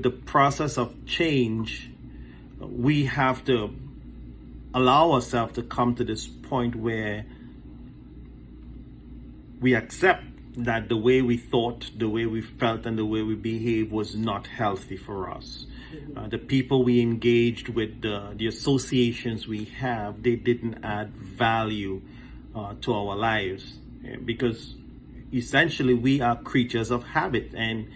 the process of change, we have to allow ourselves to come to this point where we accept that the way we thought, the way we felt, and the way we behaved was not healthy for us. The people we engaged with, the associations we have, they didn't add value to our lives, because essentially we are creatures of habit. And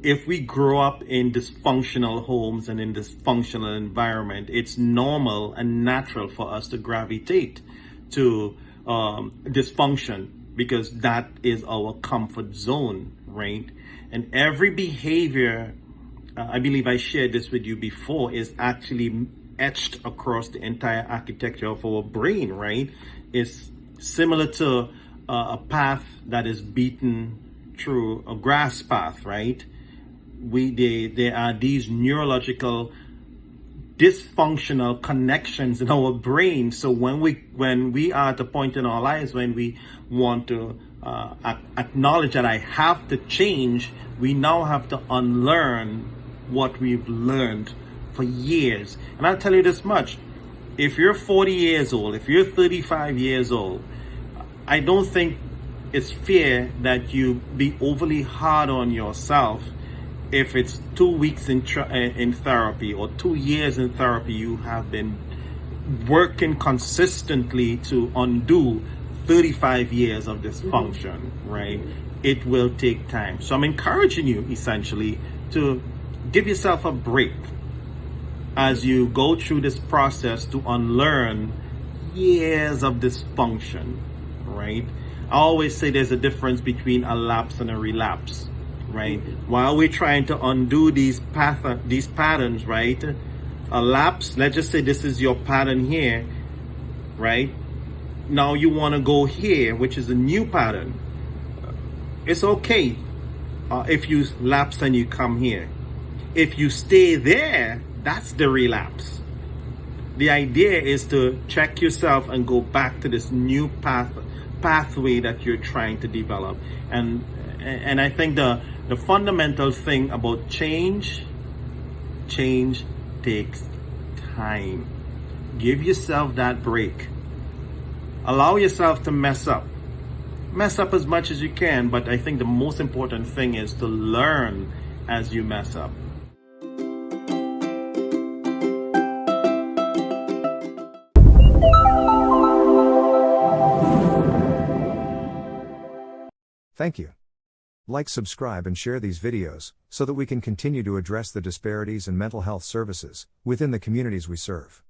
if we grow up in dysfunctional homes and in dysfunctional environment, it's normal and natural for us to gravitate to dysfunction, because that is our comfort zone, right? And every behavior, I believe I shared this with you before, is actually etched across the entire architecture of our brain, right? It's similar to a path that is beaten through a grass path, right? There are these neurological dysfunctional connections in our brain. So when we are at a point in our lives when we want to acknowledge that I have to change, we now have to unlearn what we've learned for years. And I'll tell you this much: if you're 40 years old, if you're 35 years old, I don't think it's fair that you be overly hard on yourself if it's 2 weeks in therapy or 2 years in therapy. You have been working consistently to undo 35 years of dysfunction, right? It will take time. So I'm encouraging you essentially to give yourself a break as you go through this process to unlearn years of dysfunction, right? I always say there's a difference between a lapse and a relapse, right? While we're trying to undo these patterns, right? A lapse, let's just say this is your pattern here, right? Now you want to go here, which is a new pattern. It's okay if you lapse and you come here. If you stay there, that's the relapse. The idea is to check yourself and go back to this new pathway that you're trying to develop. And I think the fundamental thing about change takes time. Give yourself that break. Allow yourself to mess up as much as you can, but I think the most important thing is to learn as you mess up. Thank you. Like, subscribe, and share these videos so that we can continue to address the disparities in mental health services within the communities we serve.